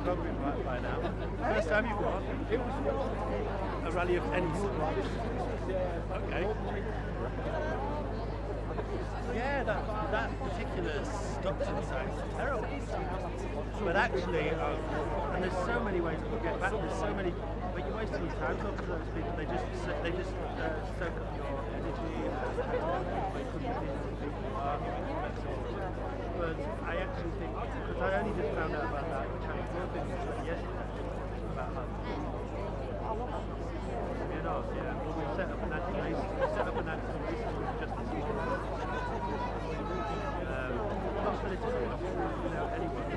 probably right by now. First time you've won. It was a rally of any sort. Okay. Yeah, that particular Stockton side is terrible. But actually, and there's so many ways to get back. There's so many, but you're wasting your time talking to those people. They just soak up your energy. They couldn't be the people you are. But I actually think, because I only just found out about that Jeremy Corbyn yesterday about how. You know, yeah. Well, we set up an anti-racist justice league. Not that it's anyone.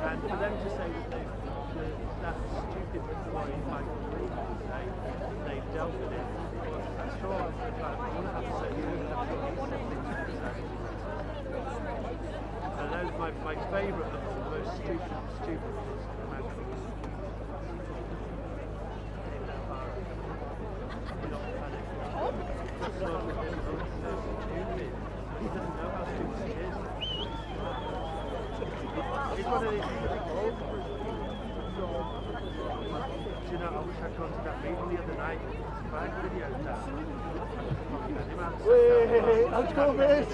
And for them to say that that stupid employee might say they've dealt with it, I'm sure I want to have to say and those my favourite of the most stupid He doesn't know how stupid he is. It's one of these things. Do you know, I wish I'd gone to that meeting the other night. But I videoed that. Let's go, mate!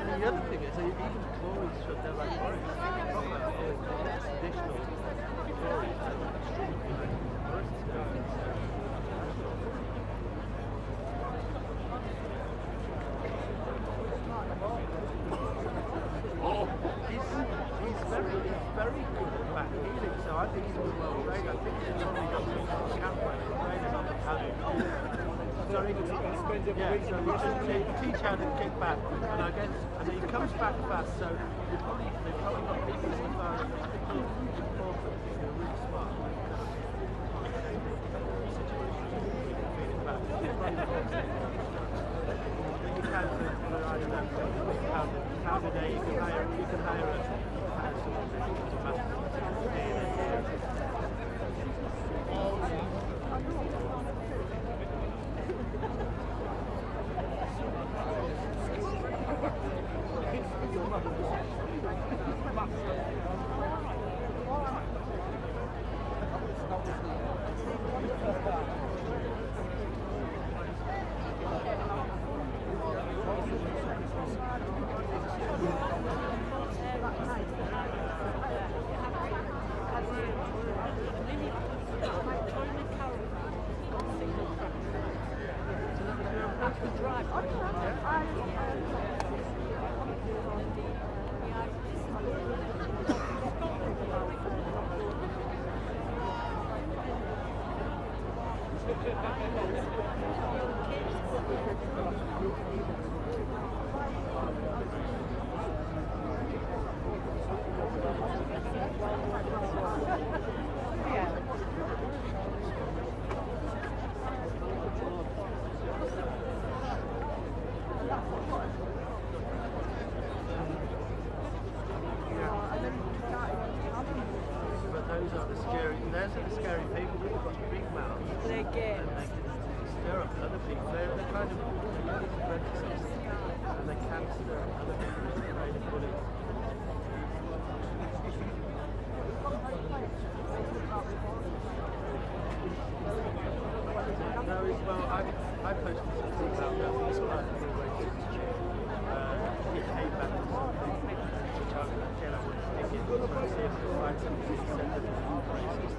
The other thing is, even Tories should, they're like Tories, traditional Tories, he's very good at back healing, so I think he's well trained. I think he's probably got some camera trainers on the caddy. Sorry, yeah, so we just teach how to kick back, and I guess, and he comes back fast, so they've probably got people in the bar, I think they're really smart. You can, I don't know, pound a day, you can hire someone to Those are the scary people. They've got big mouths. They get. And they can stir up other people. They're kind of predators, and they can stir up other people. They're afraid of bullies. No, well, I posted something about that. He came back to something. Again, I want to stick it. I want to see if I can find something that said that it's racist.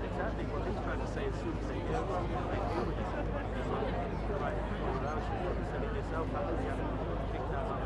Exactly what he's trying to say as soon as they deal with it, right around you, instead of yourself having to pick that up.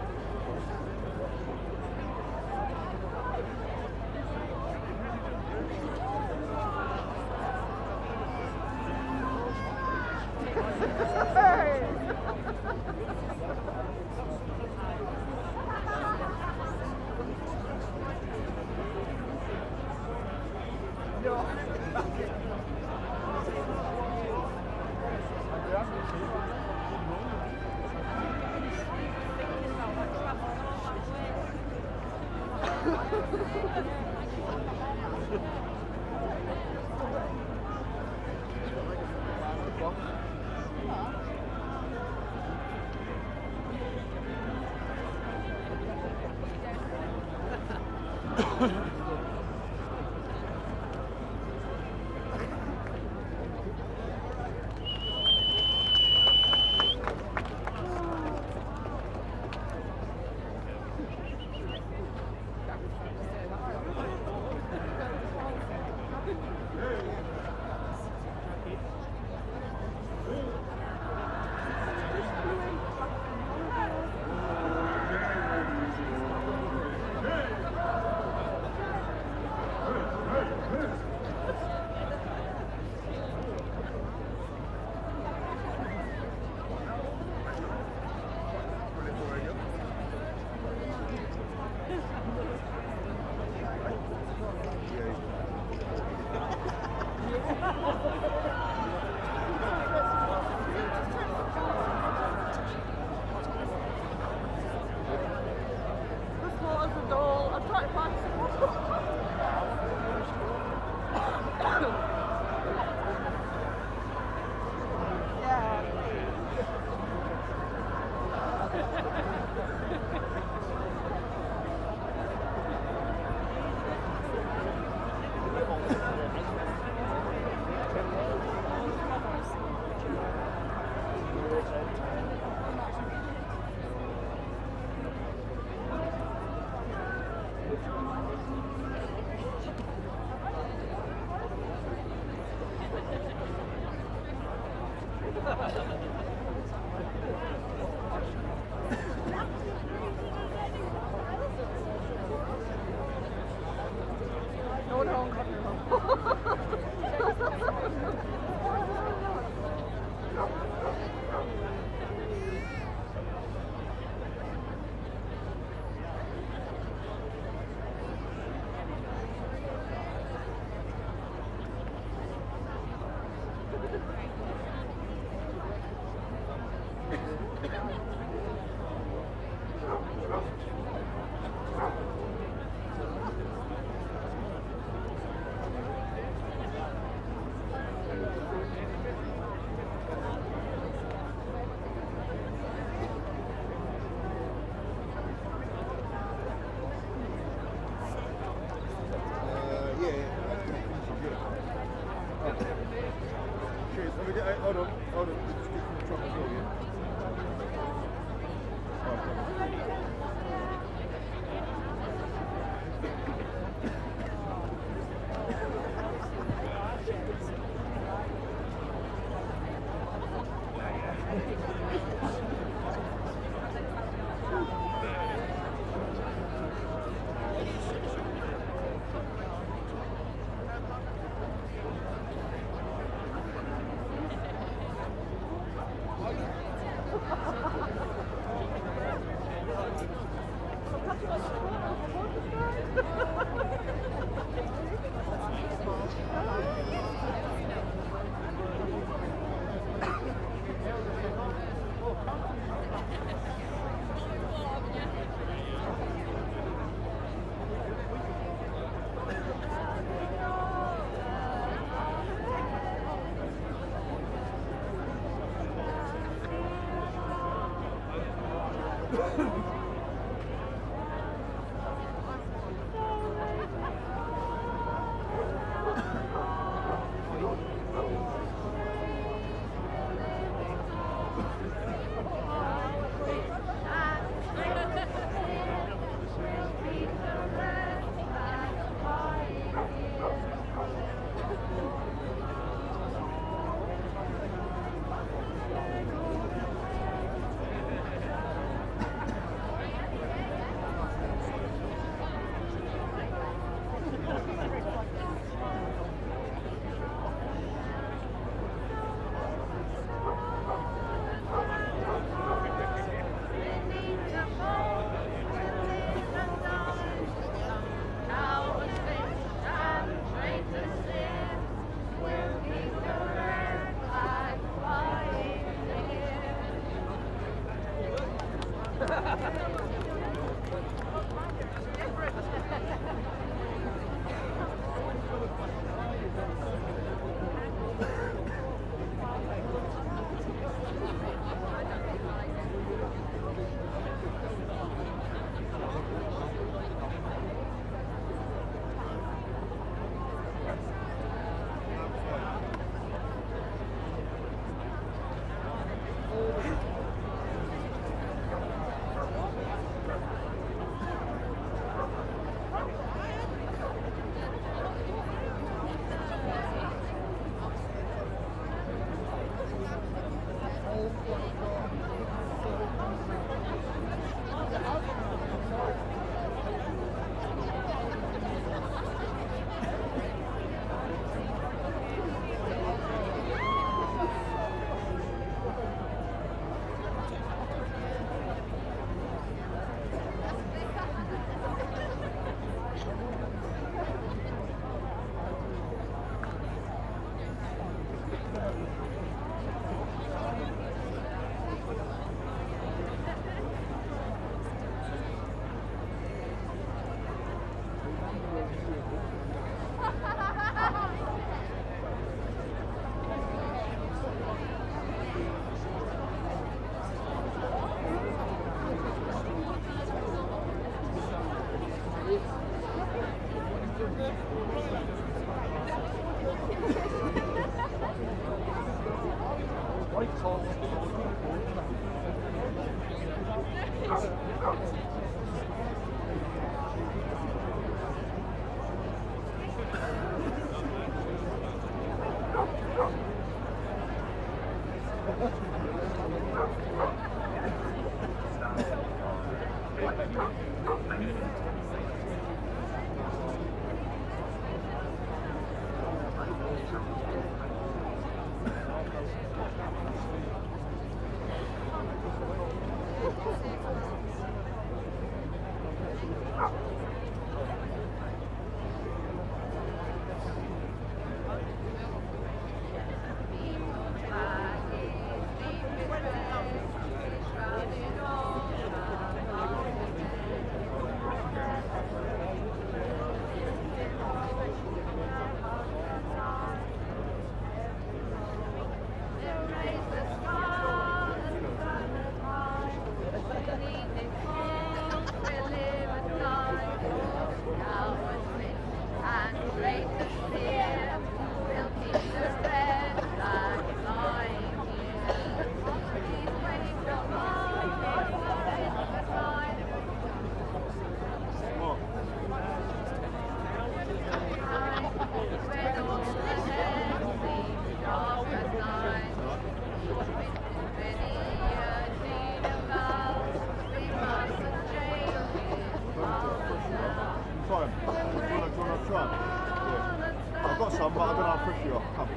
I've got some, but I don't know how fresh you are. Come.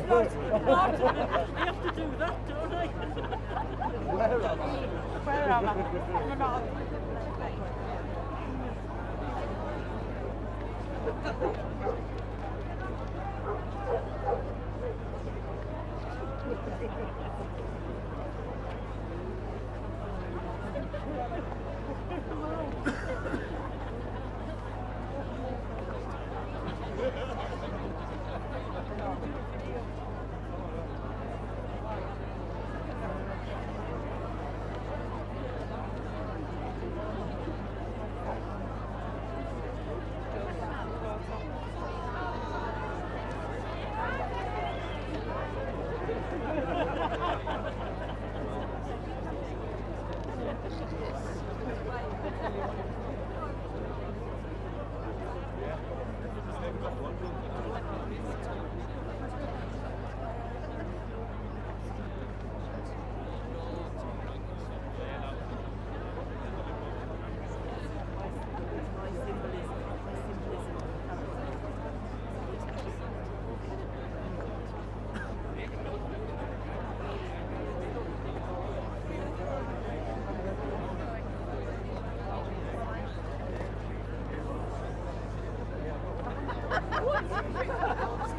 I have to do that, don't I? Where am I? I'm not.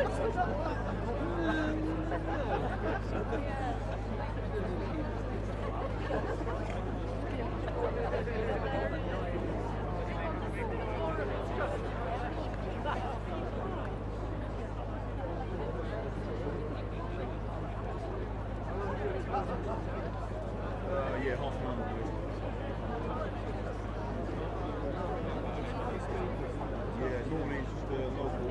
Yeah, half an hour. Yeah, normally it's just a local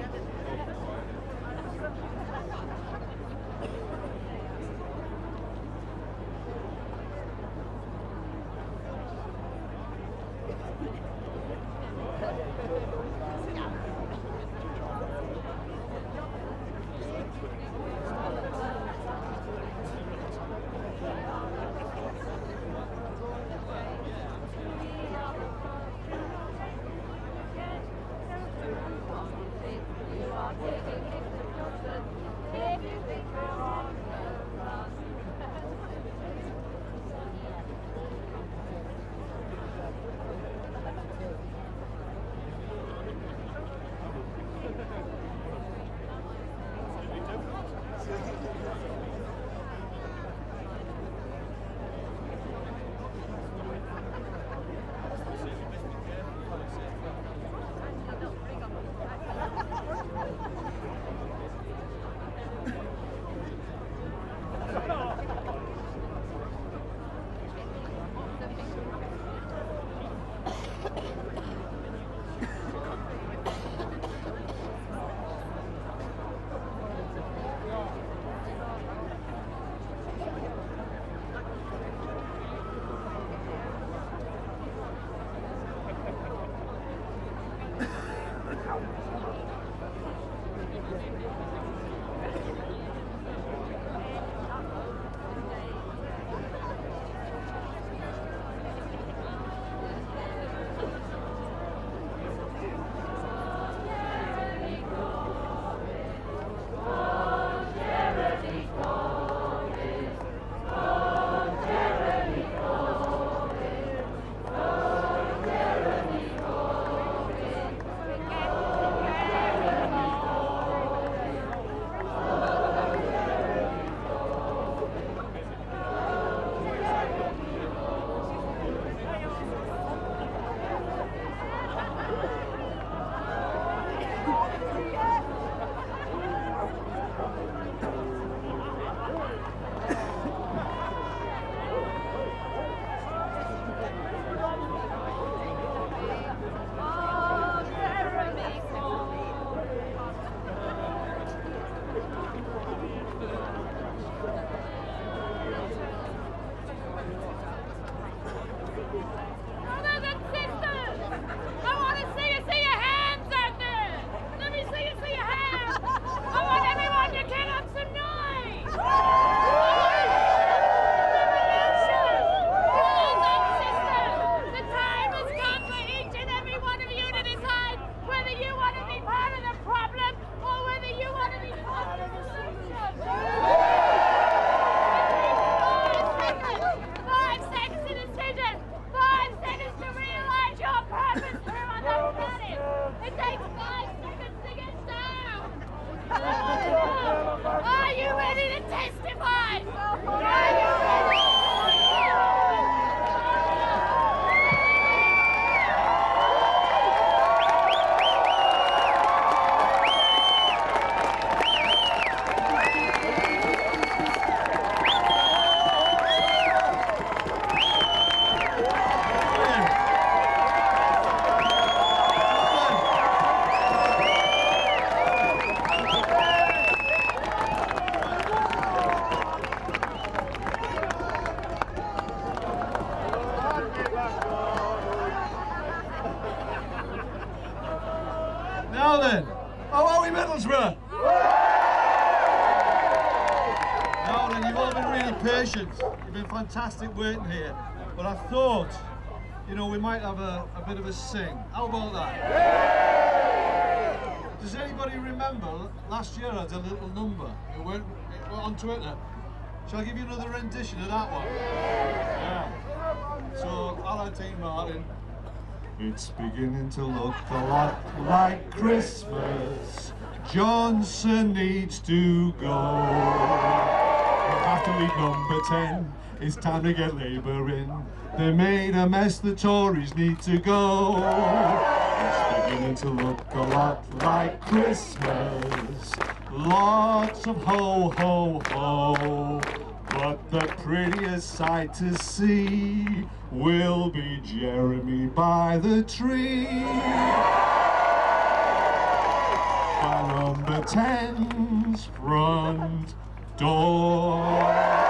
Now then, how are we, Middlesbrough? Now then, you've all been really patient. You've been fantastic waiting here. But I thought, you know, we might have a bit of a sing. How about that? Does anybody remember last year I did a little number? It went on Twitter. Shall I give you another rendition of that one? Yeah. So, Aladdin Martin. It's beginning to look a lot like Christmas. Johnson needs to go. We have to leave number 10. It's time to get Labour in. They made a mess, the Tories need to go. It's beginning to look a lot like Christmas. Lots of ho, ho, ho. But the prettiest sight to see will be Jeremy by the tree. By number 10's front door.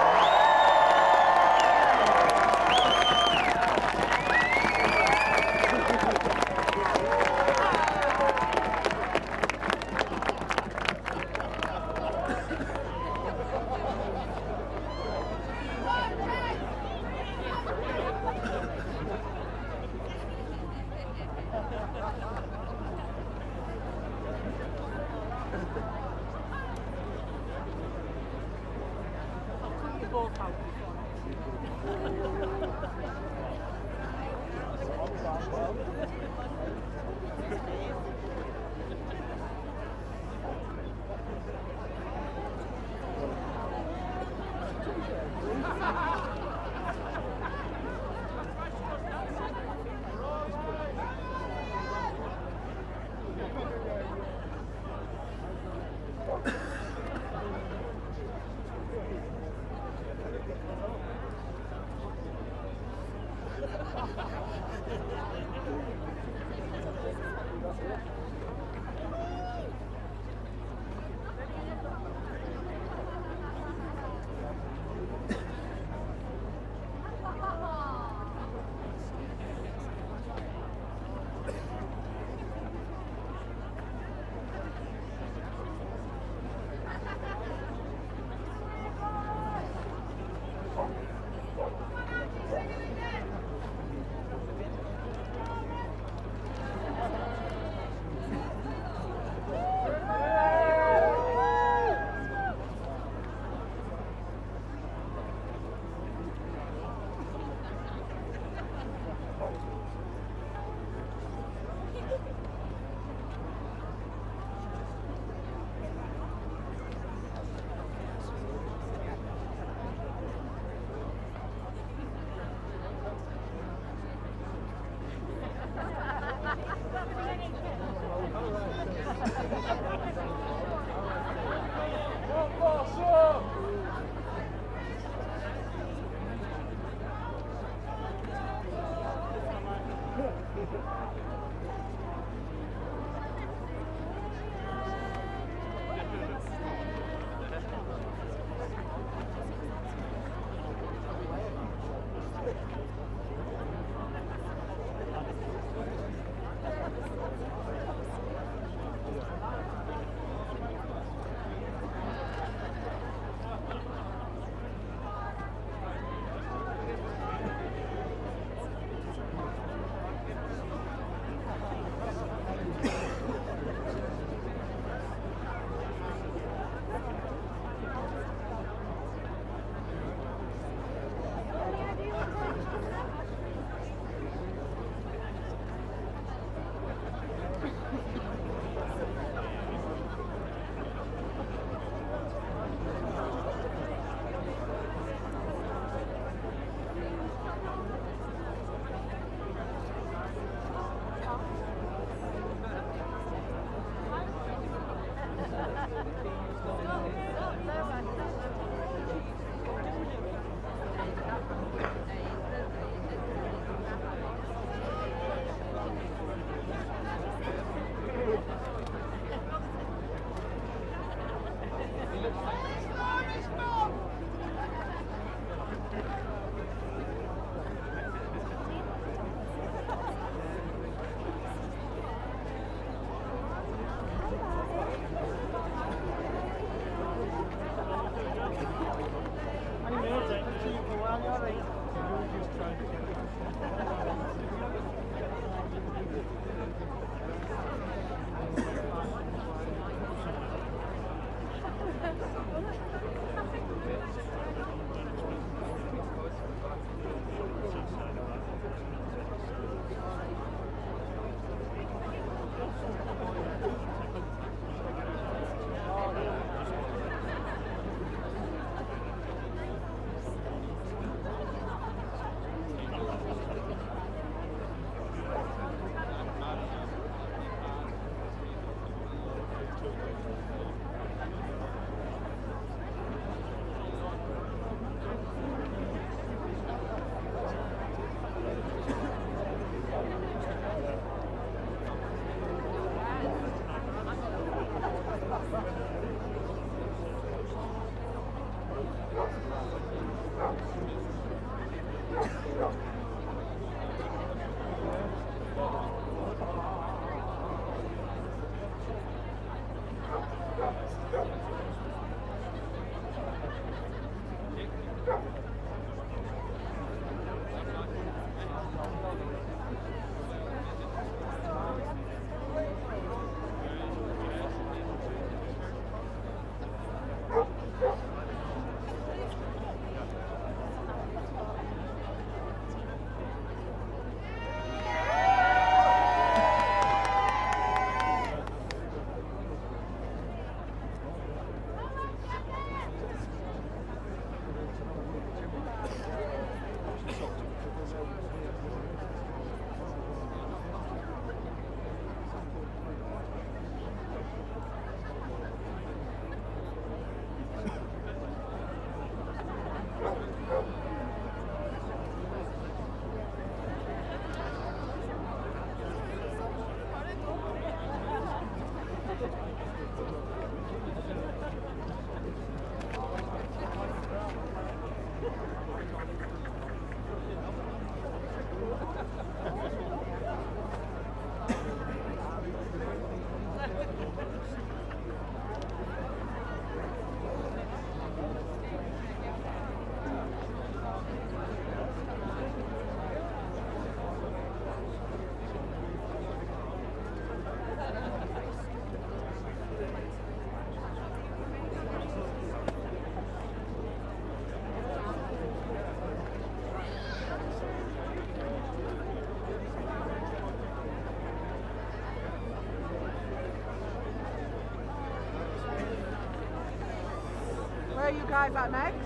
are you guys at next?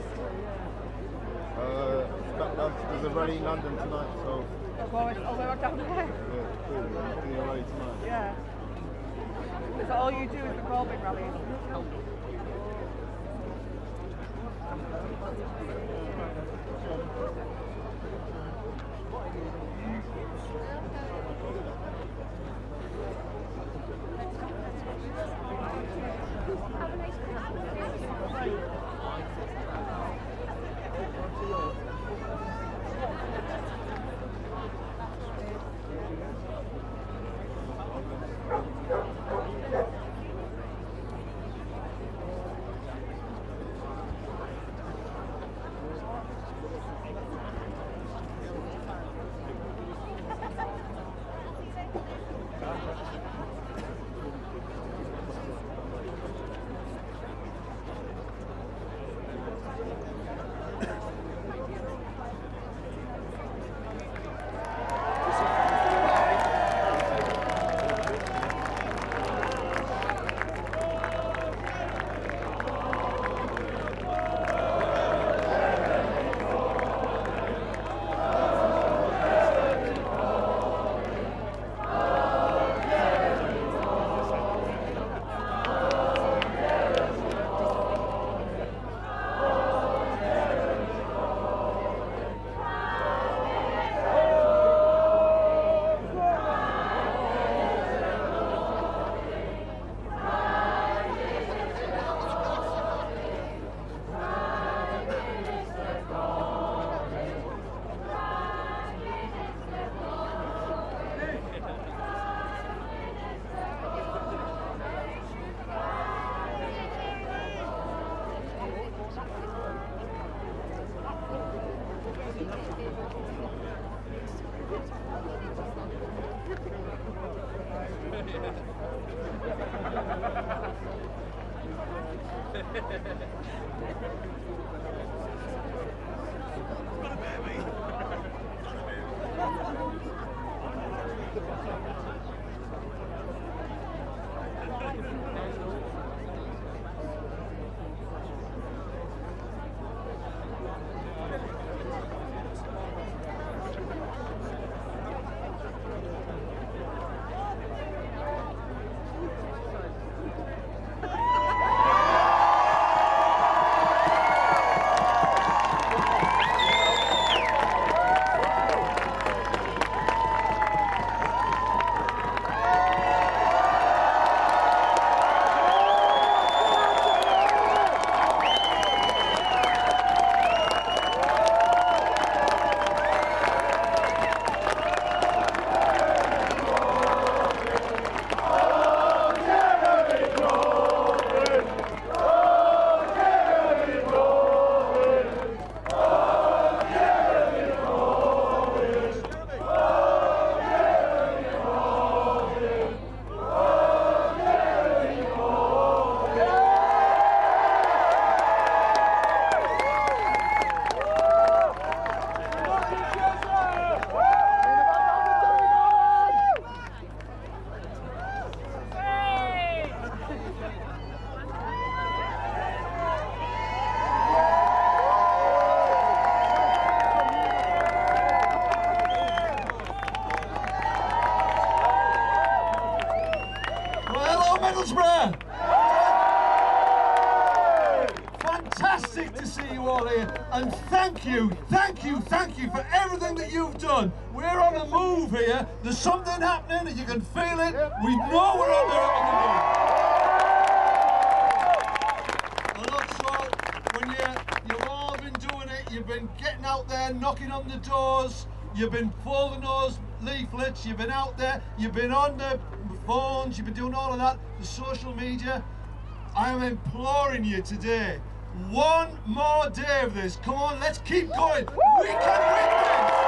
There's a rally in London tonight, so We're down there. yeah, cool. We're doing a rally tonight. Yeah. Is that all you do is the Corbyn rallies? Middlesbrough! Fantastic to see you all here, and thank you for everything that you've done. We're on a move here. There's something happening, and you can feel it. We know we're on the move. And look, so when you've all been doing it, you've been getting out there, knocking on the doors, you've been folding those leaflets, you've been out there, you've been on the phones, you've been doing all of that, the social media. I am imploring you today, one more day of this. Come on, let's keep going. We can win this.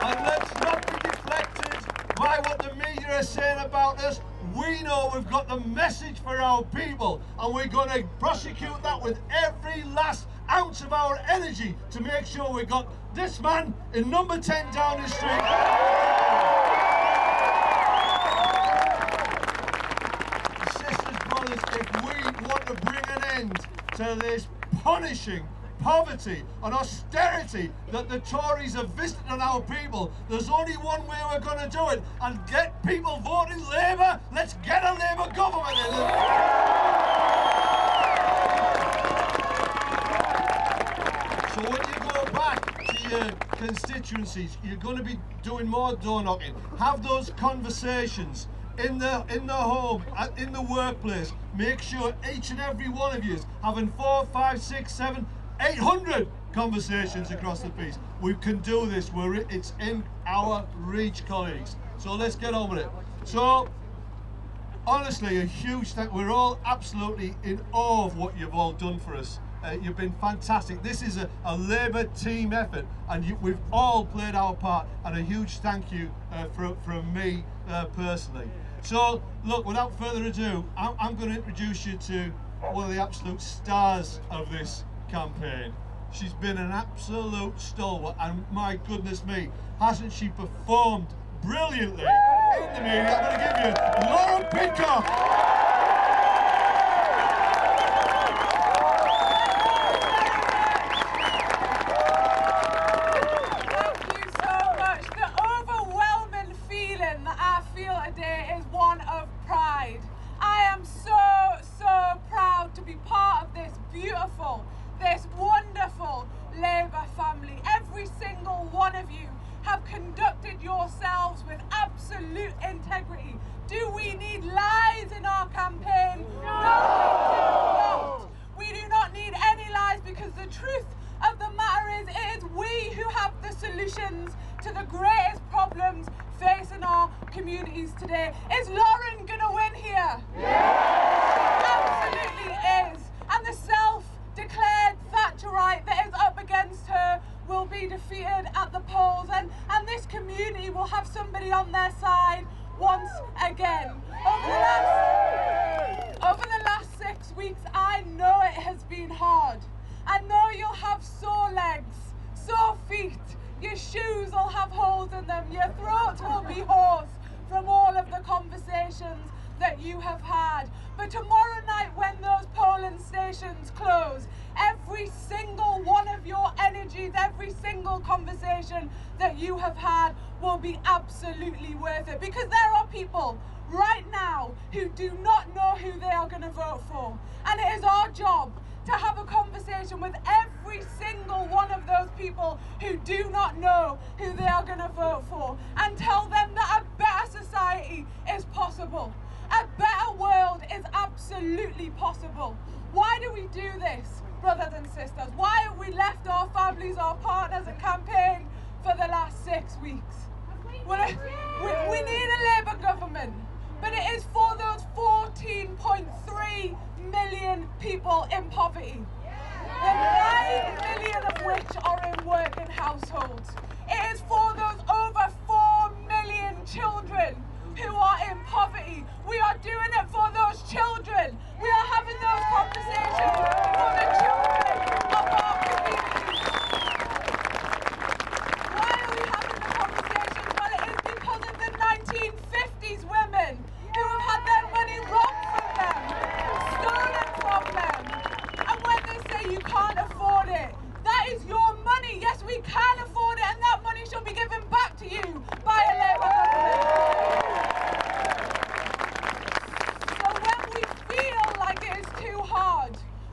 And let's not be deflected by what the media are saying about us. We know we've got the message for our people, and we're going to prosecute that with every last ounce of our energy to make sure we got this man in number 10 Downing Street. Sisters, brothers, brothers, if we want to bring an end to this punishing poverty and austerity that the Tories have visited on our people, there's only one way we're going to do it, and get people voting Labour. Let's get a Labour government in. So when you go back to your constituencies, you're going to be doing more door knocking. Have those conversations in the home, in the workplace. Make sure each and every one of you is having 4, 5, 6, 7, 800 conversations across the piece. We can do this. It's in our reach, colleagues. So let's get on with it. So, honestly, a huge thank. We're all absolutely in awe of what you've all done for us. You've been fantastic. This is a Labour team effort, and we've all played our part. And a huge thank you from me personally. So, look, without further ado, I'm going to introduce you to one of the absolute stars of this campaign. She's been an absolute stalwart, and my goodness me, hasn't she performed brilliantly in the media? I'm going to give you Lauren Pidcock. This wonderful Labour family. Every single one of you have conducted yourselves with absolute integrity. Do we need lies in our campaign? No, we do not. We do not need any lies, because the truth of the matter is, it is we who have the solutions to the greatest problems facing our communities today. Is Lauren gonna win here? Yes! Absolutely is. And the self-declared Thatcherite that is up against her will be defeated at the polls, and this community will have somebody on their side once again. Over the last 6 weeks, I know it has been hard. I know you'll have sore legs, sore feet, your shoes will have holes in them, your throat will be hoarse from all of the conversations that you have had. But tomorrow night, when those polling stations close, every single one of your energies, every single conversation that you have had will be absolutely worth it. Because there are people right now who do not know who they are going to vote for. And it is our job to have a conversation with every single one of those people who do not know who they are going to vote for, and tell them that a better society is possible. A better world is absolutely possible. Why do we do this, brothers and sisters? Why have we left our families, our partners, and campaigned for the last 6 weeks? Well, we need a Labour government, but it is for those 14.3 million people in poverty. The 9 million of which are in working households. It is for those over 4 million children who are in poverty. We are doing it for those children. We are having those conversations for the children of our communities. Why are we having the conversations? Well, it is because of the 1950s women who have had their money robbed from them, stolen from them. And when they say you can't afford it, that is your money. Yes, we can afford it, and that money shall be given back to you by a Labour government.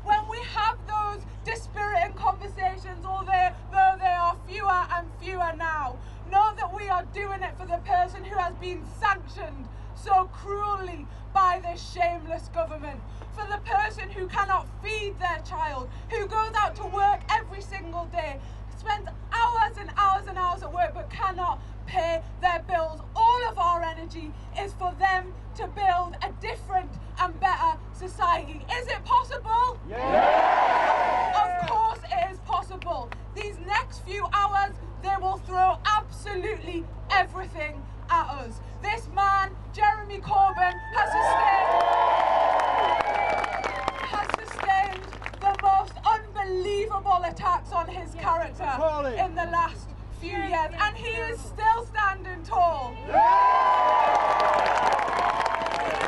When we have those dispiriting conversations, though they are fewer and fewer now, know that we are doing it for the person who has been sanctioned so cruelly by this shameless government, for the person who cannot feed their child, who goes out to work every single day, spends hours and hours and hours at work but cannot pay their bills. All of our energy is for them to build a different and better society. Is it possible? Yes! Of course it is possible. These next few hours, they will throw absolutely everything at us. This man, Jeremy Corbyn, has sustained the most unbelievable attacks on his character in the last few years, and he is still standing tall. He is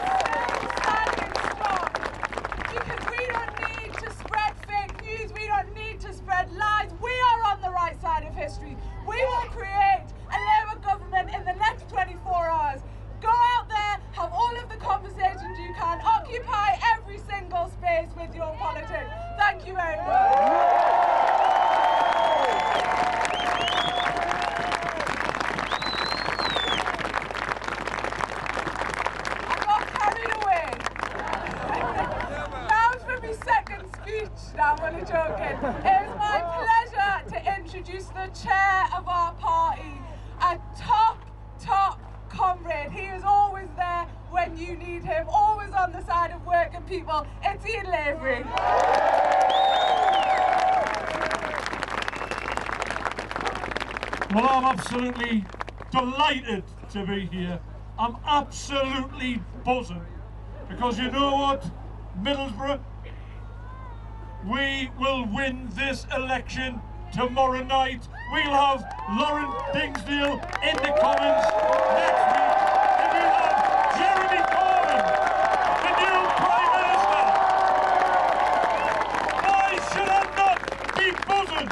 still standing strong. you need him, always on the side of working people. It's Ian Lavery. Well, I'm absolutely delighted to be here. I'm absolutely buzzing. Because you know what, Middlesbrough? We will win this election tomorrow night. We'll have Lauren Dingsdale in the Commons next week. And we'll have Jeremy Corbyn, the new Prime Minister. Why should I not be buzzing?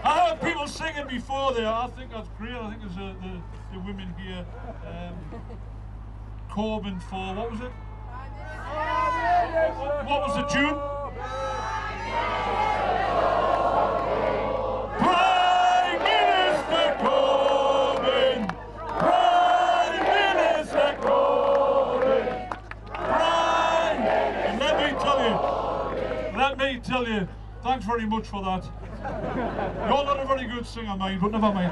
I heard people singing before there. I think that's great. I think there's the women here. Corbyn for, what was it? What was the tune? Prime Minister Corbyn! Prime Minister Corbyn! Prime! And let me tell you, thanks very much for that. You're not a very good singer, mind, but never mind.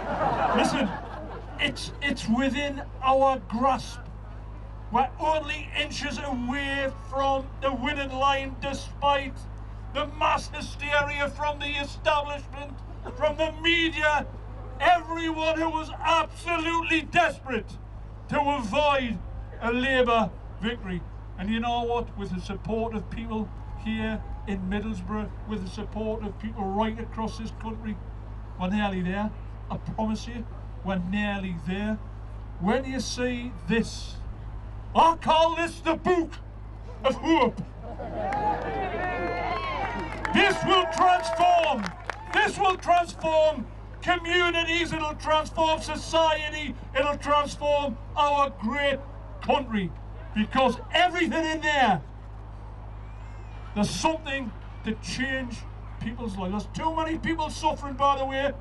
Listen, it's within our grasp. We're only inches away from the winning line, despite the mass hysteria from the establishment, from the media, everyone who was absolutely desperate to avoid a Labour victory. And you know what? With the support of people here in Middlesbrough, with the support of people right across this country, we're nearly there. I promise you, we're nearly there. When you see this, I call this the book of hope. This will transform communities, it'll transform society, it'll transform our great country. Because everything in there, there's something to change people's lives. There's too many people suffering, by the way.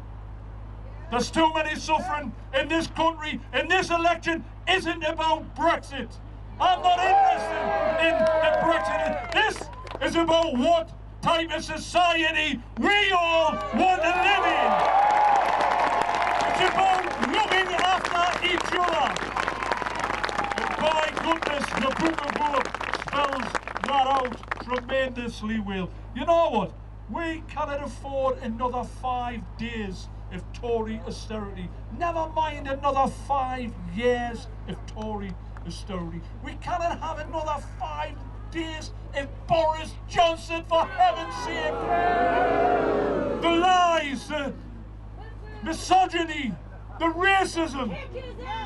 There's too many suffering in this country, and this election isn't about Brexit. I'm not interested in the Brexit. This is about what type of society we all want to live in. It's about looking after each other. And by goodness, the Book of Hope spells that out tremendously well. You know what? We cannot afford another 5 days of Tory austerity. Never mind another 5 years of Tory austerity. We cannot have another 5 days of Boris Johnson, for heaven's sake. The lies, the misogyny, the racism.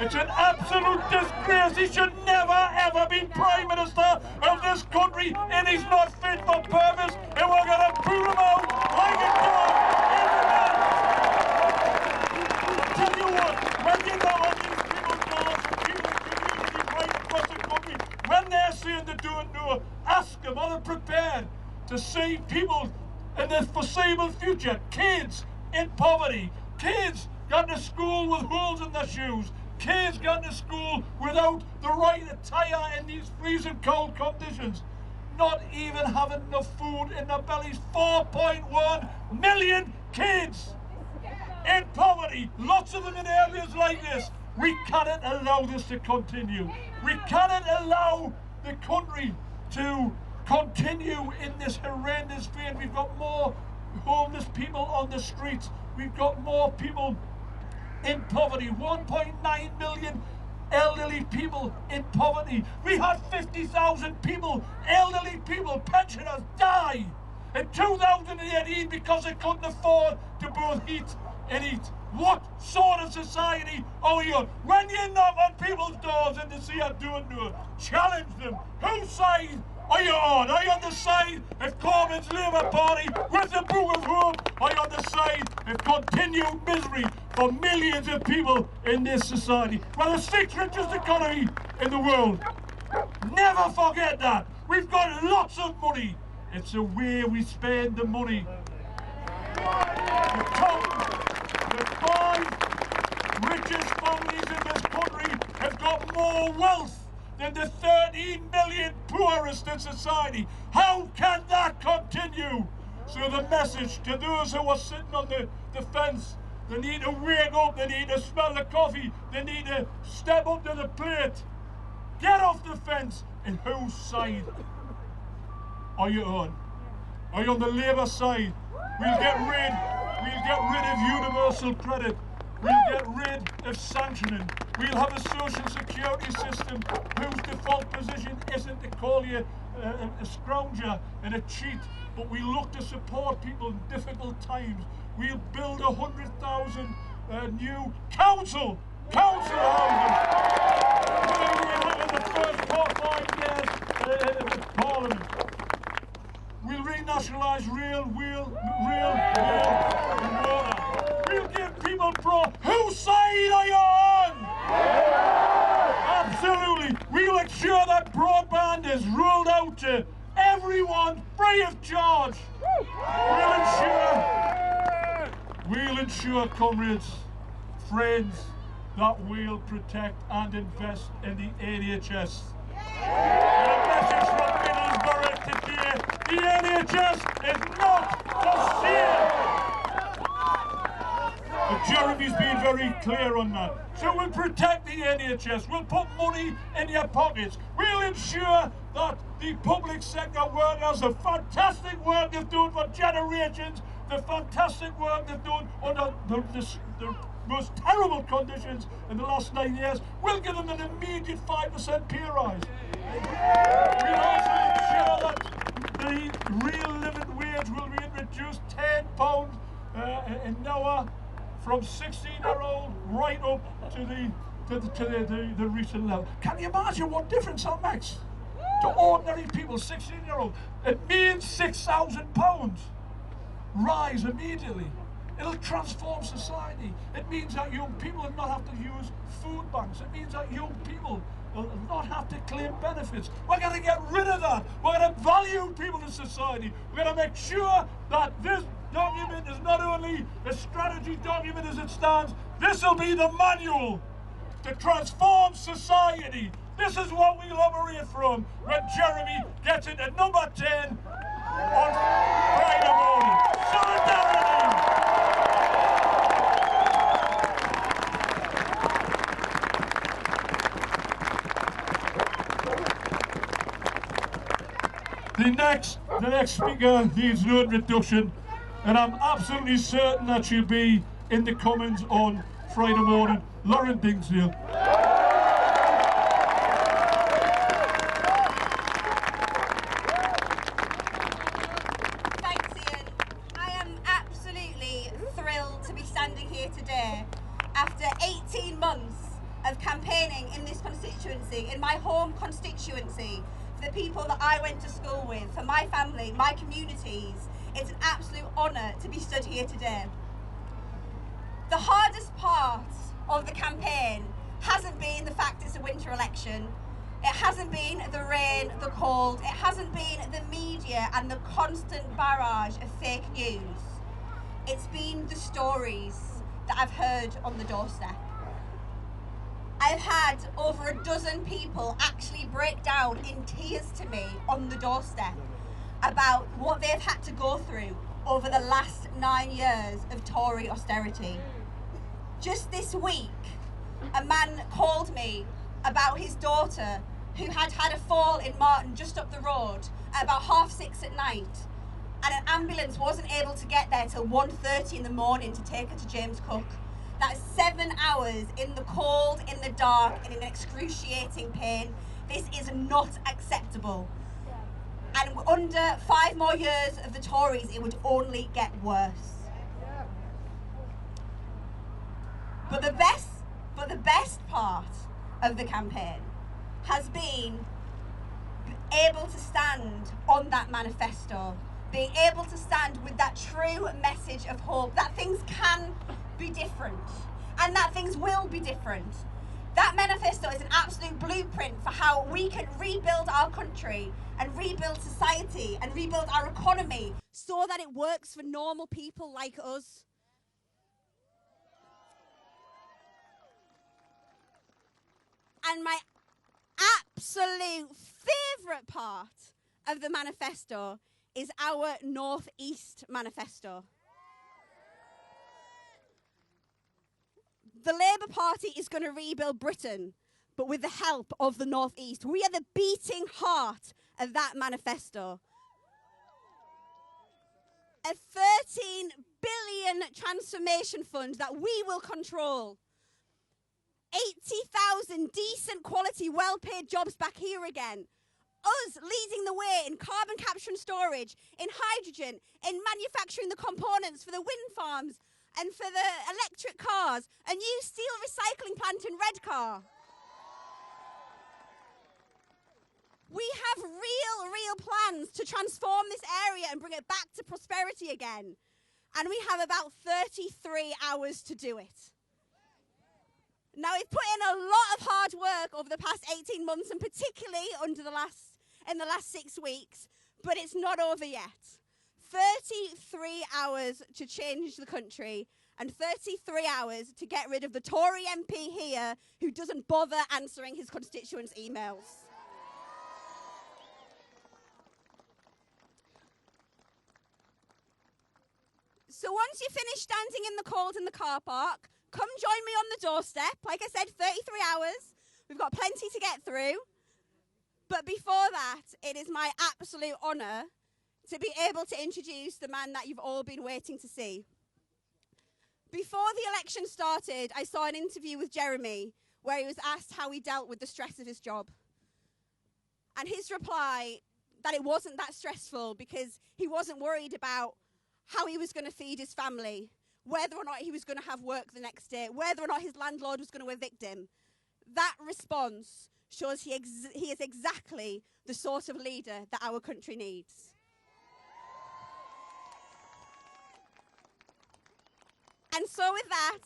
It's an absolute disgrace. He should never ever be Prime Minister of this country, and he's not fit for purpose, and we're going to boot him out like a dog in the night. Tell you what, when you know on these people's doors, people in community right across the country, when they're saying they don't know, ask them, are they prepared to see people in the foreseeable future, kids in poverty, kids going to school with holes in their shoes, kids going to school without the right attire in these freezing cold conditions, not even having enough food in their bellies. 4.1 million kids in poverty, lots of them in areas like this. We cannot allow this to continue. We cannot allow the country to continue in this horrendous vein. We've got more homeless people on the streets. We've got more people in poverty. 1.9 million elderly people in poverty. We had 50,000 people, elderly people, pensioners, die in 2018 because they couldn't afford to both eat and eat. What sort of society are we on? When you knock on people's doors and they say I don't know, challenge them. Whose side are you on? Are you on the side of Corbyn's Labour Party with the Book of Hope? Are you on the side of continued misery for millions of people in this society? Well, the 6th richest economy in the world. Never forget that. We've got lots of money. It's the way we spend the money. The 5 richest families in this country have got more wealth than the 13 million poorest in society. How can that continue? So the message to those who are sitting on the fence, they need to wake up, they need to smell the coffee, they need to step up to the plate. Get off the fence. And whose side are you on? Are you on the Labour side? We'll get rid of universal credit. We'll get rid of sanctioning. We'll have a social security system whose default position isn't to call you a scrounger and a cheat, but we look to support people in difficult times. We'll build 100,000 new council housing. We'll have in the first 5 years of Parliament. We'll renationalise real and water. We'll give people whose side are you on? Absolutely. We'll ensure that broadband is rolled out to everyone free of charge. We'll ensure, comrades, friends, that we'll protect and invest in the NHS. And a message from Middlesbrough today: the NHS is not for sale. But Jeremy's been very clear on that. So we'll protect the NHS, we'll put money in your pockets, we'll ensure that the public sector workers, the fantastic work they've done for generations, the fantastic work they've done under the most terrible conditions in the last 9 years, we'll give them an immediate 5% pay rise. We'll also ensure that the real living wage will be introduced £10 an hour from 16-year-old right up to the recent level. Can you imagine what difference that makes to ordinary people, 16-year-old? It means £6,000 rise immediately. It'll transform society. It means that young people will not have to use food banks. It means that young people will not have to claim benefits. We're going to get rid of that. We're going to value people in society. We're going to make sure that this document is not only a strategy document as it stands, this will be the manual to transform society. This is what we'll operate from when Jeremy gets into number 10 on Friday morning. Solidarity! The next speaker needs no introduction, and I'm absolutely certain that she'll be in the Commons on Friday morning. Lauren Dingsdale. Thanks, Ian. I am absolutely thrilled to be standing here today after 18 months of campaigning in this constituency, in my home constituency, for the people that I went to school with, for my family, my communities. It's an absolute honour to be stood here today. The hardest part of the campaign hasn't been the fact it's a winter election. It hasn't been the rain, the cold. It hasn't been the media and the constant barrage of fake news. It's been the stories that I've heard on the doorstep. I've had over a dozen people actually break down in tears to me on the doorstep about what they've had to go through over the last 9 years of Tory austerity. Just this week, a man called me about his daughter who had had a fall in Martin just up the road at about 6:30 at night, and an ambulance wasn't able to get there till 1:30 in the morning to take her to James Cook. That's 7 hours in the cold, in the dark, and in excruciating pain. This is not acceptable. And under 5 more years of the Tories, it would only get worse. But the best part of the campaign has been able to stand on that manifesto, being able to stand with that true message of hope that things can be different and that things will be different. That manifesto is an absolute blueprint for how we can rebuild our country and rebuild society and rebuild our economy so that it works for normal people like us. And my absolute favourite part of the manifesto is our North East manifesto. The Labour Party is going to rebuild Britain, but with the help of the North East. We are the beating heart of that manifesto. A 13 billion transformation fund that we will control. 80,000 decent quality, well-paid jobs back here again. Us leading the way in carbon capture and storage, in hydrogen, in manufacturing the components for the wind farms and for the electric cars, a new steel recycling plant in Redcar. We have real plans to transform this area and bring it back to prosperity again. And we have about 33 hours to do it. Now, we've put in a lot of hard work over the past 18 months, and particularly in the last 6 weeks, but it's not over yet. 33 hours to change the country, and 33 hours to get rid of the Tory MP here who doesn't bother answering his constituents' emails. So once you finish standing in the cold in the car park, come join me on the doorstep. Like I said, 33 hours. We've got plenty to get through. But before that, it is my absolute honour to be able to introduce the man that you've all been waiting to see. Before the election started, I saw an interview with Jeremy where he was asked how he dealt with the stress of his job. And his reply, that it wasn't that stressful because he wasn't worried about how he was going to feed his family, whether or not he was going to have work the next day, whether or not his landlord was going to evict him. That response shows he is exactly the sort of leader that our country needs. And so with that,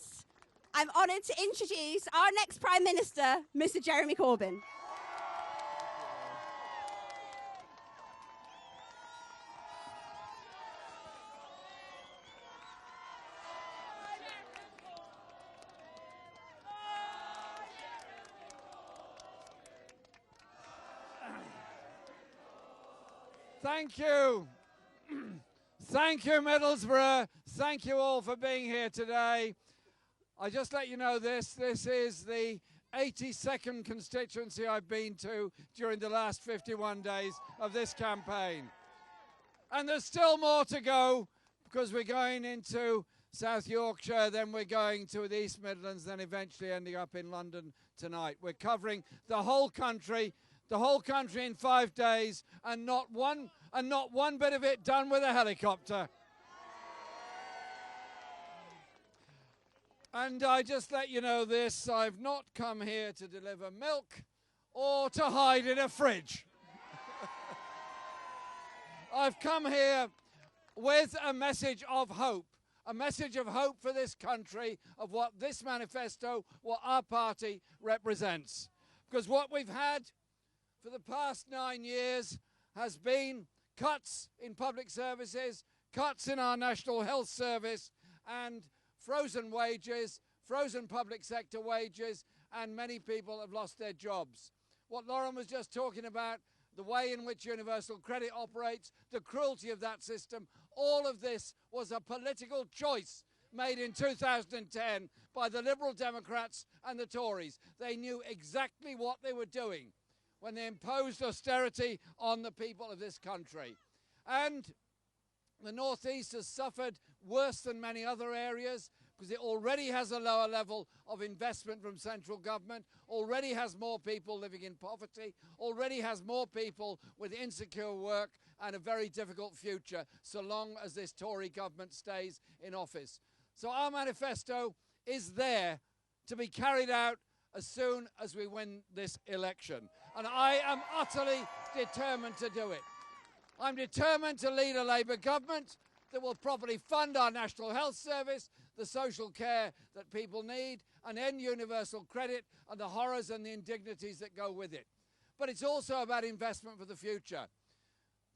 I'm honoured to introduce our next Prime Minister, Mr. Jeremy Corbyn. Thank you. Thank you, Middlesbrough. Thank you all for being here today. I just let you know this is the 82nd constituency I've been to during the last 51 days of this campaign. And there's still more to go because we're going into South Yorkshire, then we're going to the East Midlands, then eventually ending up in London tonight. We're covering the whole country in 5 days, and not one bit of it done with a helicopter. And I just let you know this, I've not come here to deliver milk or to hide in a fridge. I've come here with a message of hope for this country, of what this manifesto, what our party represents. Because what we've had for the past 9 years has been cuts in public services, cuts in our National Health Service, and frozen wages, frozen public sector wages, and many people have lost their jobs. What Lauren was just talking about, the way in which universal credit operates, the cruelty of that system, all of this was a political choice made in 2010 by the Liberal Democrats and the Tories. They knew exactly what they were doing when they imposed austerity on the people of this country. And the North East has suffered worse than many other areas because it already has a lower level of investment from central government, already has more people living in poverty, already has more people with insecure work and a very difficult future so long as this Tory government stays in office. So our manifesto is there to be carried out as soon as we win this election. And I am utterly determined to do it. I'm determined to lead a Labour government that will properly fund our National Health Service, the social care that people need, and end universal credit and the horrors and the indignities that go with it. But it's also about investment for the future.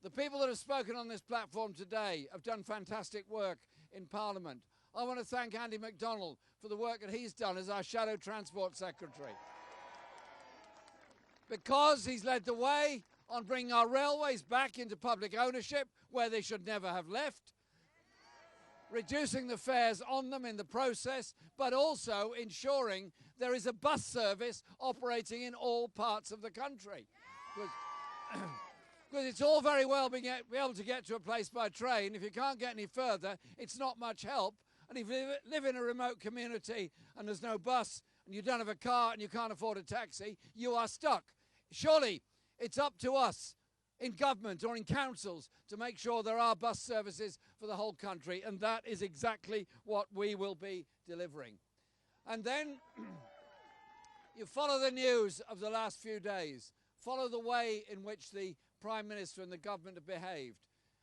The people that have spoken on this platform today have done fantastic work in Parliament. I want to thank Andy MacDonald for the work that he's done as our Shadow Transport Secretary, because he's led the way on bringing our railways back into public ownership where they should never have left. reducing the fares on them in the process, but also ensuring there is a bus service operating in all parts of the country. Because it's all very well being able to get to a place by train. If you can't get any further, it's not much help. And if you live in a remote community and there's no bus and you don't have a car and you can't afford a taxi, you are stuck. Surely it's up to us in government or in councils to make sure there are bus services for the whole country, and that is exactly what we will be delivering. And then you follow the news of the last few days, follow the way in which the Prime Minister and the government have behaved.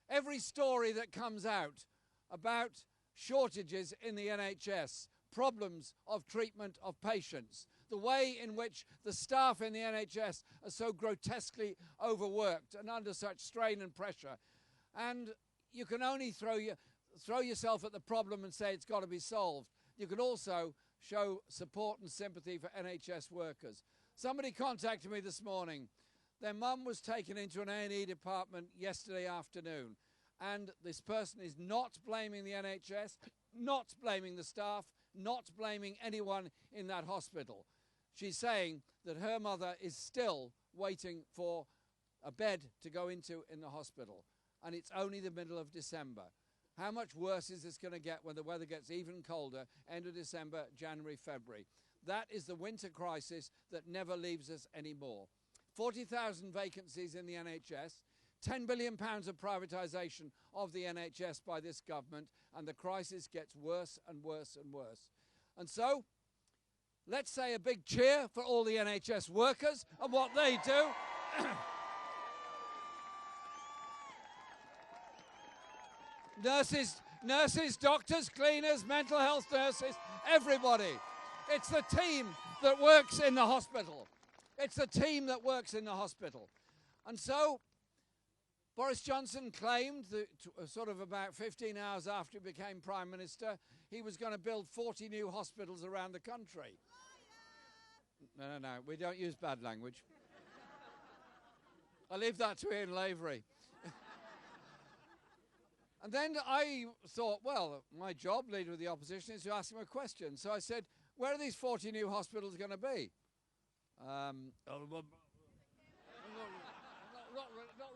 Every story that comes out about shortages in the NHS, problems of treatment of patients, the way in which the staff in the NHS are so grotesquely overworked and under such strain and pressure. And you can only throw yourself at the problem and say it's got to be solved. You can also show support and sympathy for NHS workers. Somebody contacted me this morning. Their mum was taken into an A&E department yesterday afternoon, and this person is not blaming the NHS, not blaming the staff, not blaming anyone in that hospital. She's saying that her mother is still waiting for a bed to go into in the hospital, and it's only the middle of December. How much worse is this going to get when the weather gets even colder, end of December, January, February? That is the winter crisis that never leaves us anymore. 40,000 vacancies in the NHS, £10 billion of privatisation of the NHS by this government, and the crisis gets worse and worse and worse. And so, let's say a big cheer for all the NHS workers and what they do. Nurses, doctors, cleaners, mental health nurses, everybody. It's the team that works in the hospital. It's the team that works in the hospital. And so, Boris Johnson claimed that sort of about 15 hours after he became Prime Minister, he was going to build 40 new hospitals around the country. No, we don't use bad language. I leave that to Ian Lavery. And then I thought, well, my job, Leader of the Opposition, is to ask him a question. So I said, where are these 40 new hospitals going to be? Not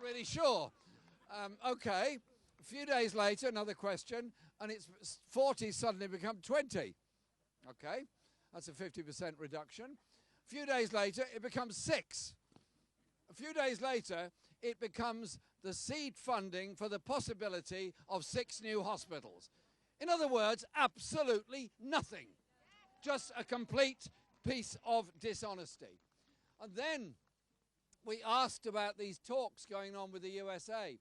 really sure. Okay. A few days later, another question, and it's 40 suddenly become 20. Okay. That's a 50% reduction. A few days later, it becomes 6. A few days later, it becomes the seed funding for the possibility of 6 new hospitals. In other words, absolutely nothing. Just a complete piece of dishonesty. And then we asked about these talks going on with the USA,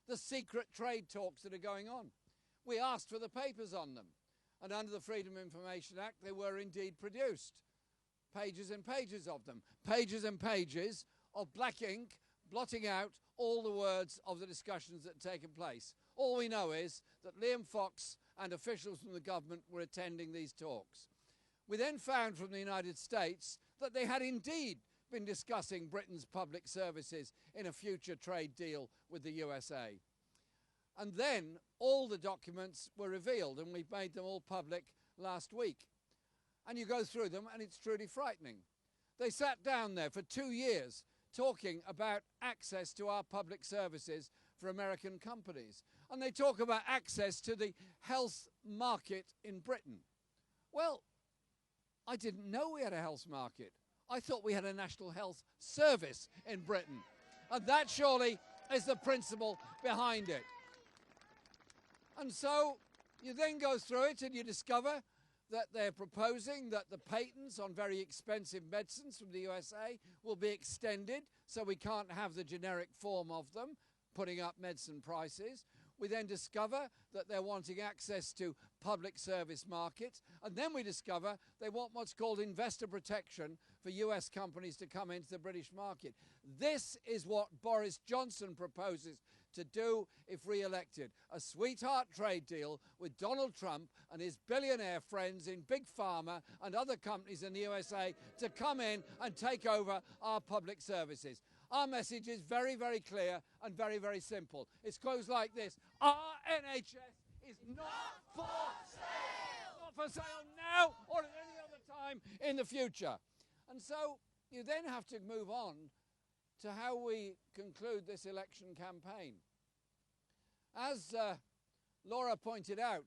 the secret trade talks that are going on. We asked for the papers on them. And under the Freedom of Information Act, they were indeed produced. Pages and pages of them. Pages and pages of black ink blotting out all the words of the discussions that had taken place. All we know is that Liam Fox and officials from the government were attending these talks. We then found from the United States that they had indeed been discussing Britain's public services in a future trade deal with the USA. And then all the documents were revealed, and we made them all public last week. And you go through them and it's truly frightening. They sat down there for 2 years talking about access to our public services for American companies. And they talk about access to the health market in Britain. Well, I didn't know we had a health market. I thought we had a national health service in Britain. And that surely is the principle behind it. And so you then go through it and you discover that they're proposing that the patents on very expensive medicines from the USA will be extended so we can't have the generic form of them, putting up medicine prices. We then discover that they're wanting access to public service markets. And then we discover they want what's called investor protection for US companies to come into the British market. This is what Boris Johnson proposes to do if re-elected. A sweetheart trade deal with Donald Trump and his billionaire friends in Big Pharma and other companies in the USA to come in and take over our public services. Our message is very, very clear and very, very simple. It goes like this. Our NHS is not for sale. Not for sale now or at any other time in the future. And so you then have to move on to how we conclude this election campaign. As Laura pointed out,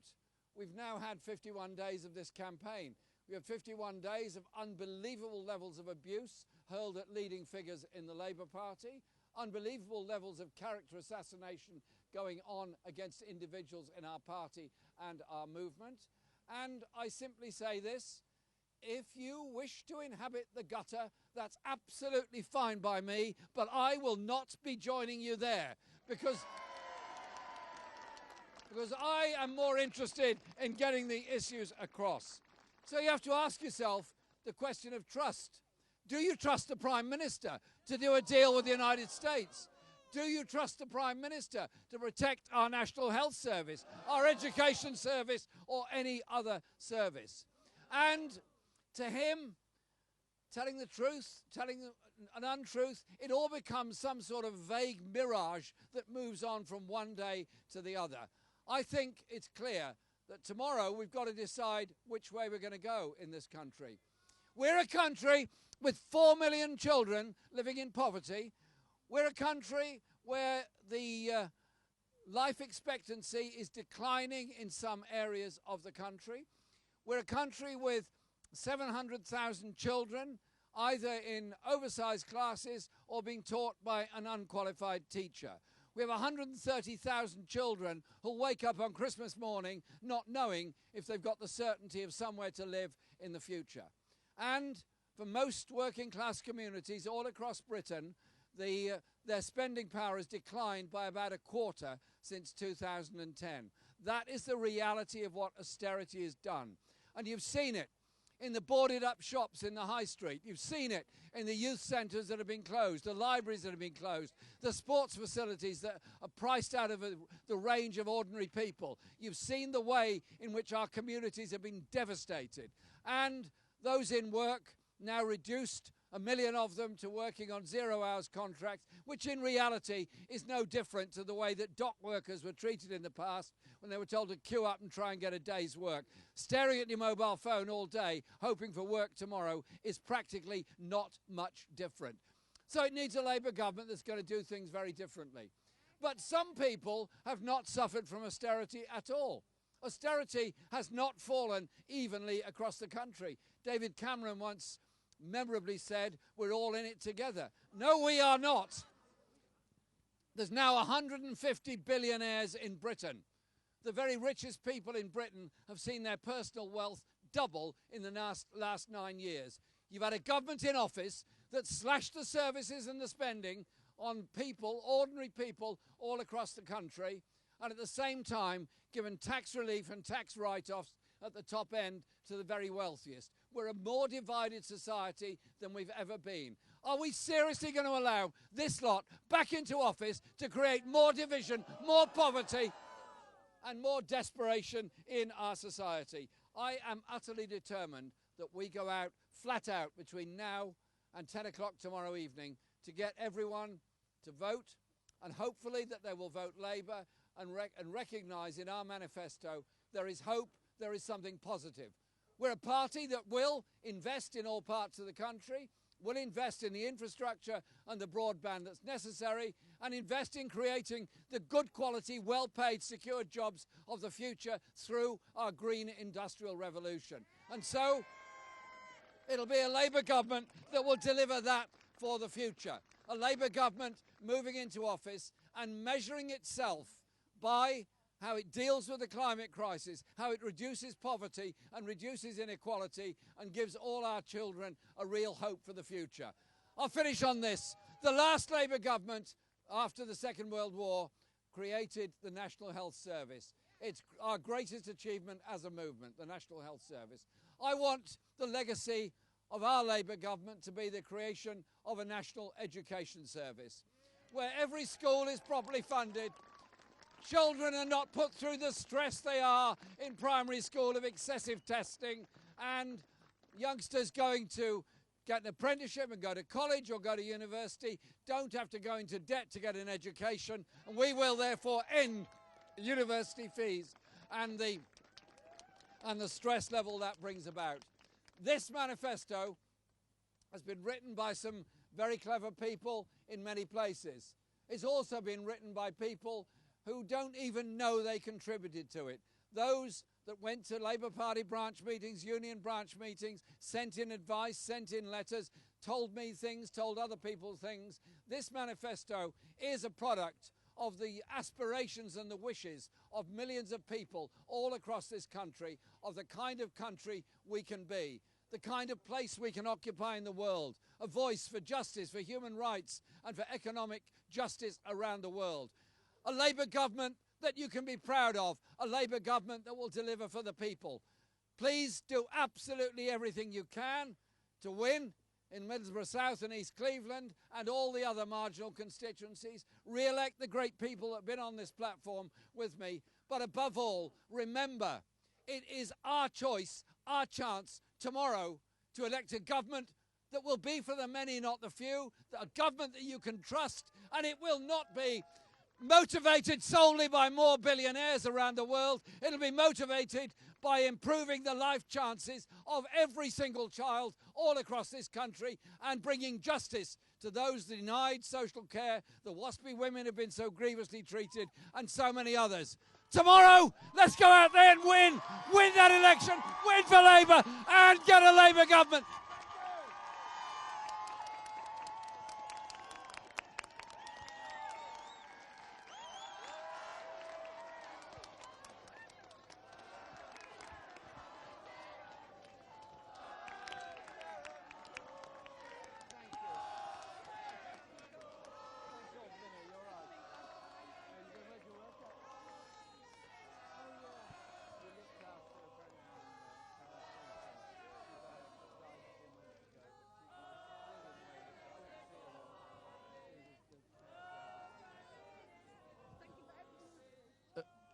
we've now had 51 days of this campaign. We have 51 days of unbelievable levels of abuse hurled at leading figures in the Labour Party, unbelievable levels of character assassination going on against individuals in our party and our movement. And I simply say this: if you wish to inhabit the gutter, that's absolutely fine by me, but I will not be joining you there because I am more interested in getting the issues across. So you have to ask yourself the question of trust. Do you trust the Prime Minister to do a deal with the United States? Do you trust the Prime Minister to protect our National Health Service, our Education Service, or any other service? And to him, telling the truth, telling an untruth, it all becomes some sort of vague mirage that moves on from one day to the other. I think it's clear that tomorrow we've got to decide which way we're going to go in this country. We're a country with 4 million children living in poverty. We're a country where the life expectancy is declining in some areas of the country. We're a country with 700,000 children either in oversized classes or being taught by an unqualified teacher. We have 130,000 children who'll wake up on Christmas morning not knowing if they've got the certainty of somewhere to live in the future. And for most working class communities all across Britain, their spending power has declined by about a quarter since 2010. That is the reality of what austerity has done. And you've seen it in the boarded up shops in the high street. You've seen it in the youth centres that have been closed, the libraries that have been closed, the sports facilities that are priced out of the range of ordinary people. You've seen the way in which our communities have been devastated. And those in work, now reduced, 1 million of them, to working on 0 hours contracts, which in reality is no different to the way that dock workers were treated in the past when they were told to queue up and try and get a day's work. Staring at your mobile phone all day, hoping for work tomorrow, is practically not much different. So it needs a Labour government that's going to do things very differently. But some people have not suffered from austerity at all. Austerity has not fallen evenly across the country. David Cameron once memorably said, "We're all in it together." No, we are not. There's now 150 billionaires in Britain. The very richest people in Britain have seen their personal wealth double in the last 9 years. You've had a government in office that slashed the services and the spending on people, ordinary people, all across the country, and at the same time given tax relief and tax write-offs at the top end to the very wealthiest. We're a more divided society than we've ever been. Are we seriously going to allow this lot back into office to create more division, more poverty, and more desperation in our society? I am utterly determined that we go out flat out between now and 10 o'clock tomorrow evening to get everyone to vote, and hopefully that they will vote Labour and recognise in our manifesto there is hope, there is something positive. We're a party that will invest in all parts of the country, will invest in the infrastructure and the broadband that's necessary, and invest in creating the good quality, well-paid, secure jobs of the future through our green industrial revolution. And so it'll be a Labour government that will deliver that for the future. A Labour government moving into office and measuring itself by how it deals with the climate crisis, how it reduces poverty and reduces inequality and gives all our children a real hope for the future. I'll finish on this. The last Labour government after the Second World War created the National Health Service. It's our greatest achievement as a movement, the National Health Service. I want the legacy of our Labour government to be the creation of a National Education Service, where every school is properly funded. Children are not put through the stress they are in primary school of excessive testing, and youngsters going to get an apprenticeship and go to college or go to university don't have to go into debt to get an education, and we will therefore end university fees. and the stress level that brings about. This manifesto has been written by some very clever people in many places. It's also been written by people who don't even know they contributed to it. Those that went to Labour Party branch meetings, union branch meetings, sent in advice, sent in letters, told me things, told other people things. This manifesto is a product of the aspirations and the wishes of millions of people all across this country, of the kind of country we can be, the kind of place we can occupy in the world, a voice for justice, for human rights and for economic justice around the world. A Labour government that you can be proud of, a Labour government that will deliver for the people. Please do absolutely everything you can to win in Middlesbrough South and East Cleveland and all the other marginal constituencies. Re-elect the great people that have been on this platform with me. But above all, remember, it is our choice, our chance tomorrow to elect a government that will be for the many, not the few, a government that you can trust, and it will not be motivated solely by more billionaires around the world. It'll be motivated by improving the life chances of every single child all across this country and bringing justice to those denied social care, the waspy women who've been so grievously treated, and so many others. Tomorrow, let's go out there and win that election, win for Labour and get a Labour government.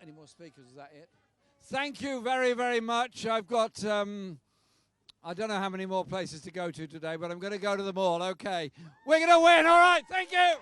Any more speakers? Is that it? Thank you very, very much. I've got, I don't know how many more places to go to today, but I'm going to go to them all. Okay. We're going to win. All right. Thank you.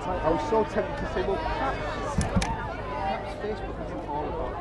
I was so tempted to say, well, perhaps Facebook isn't all about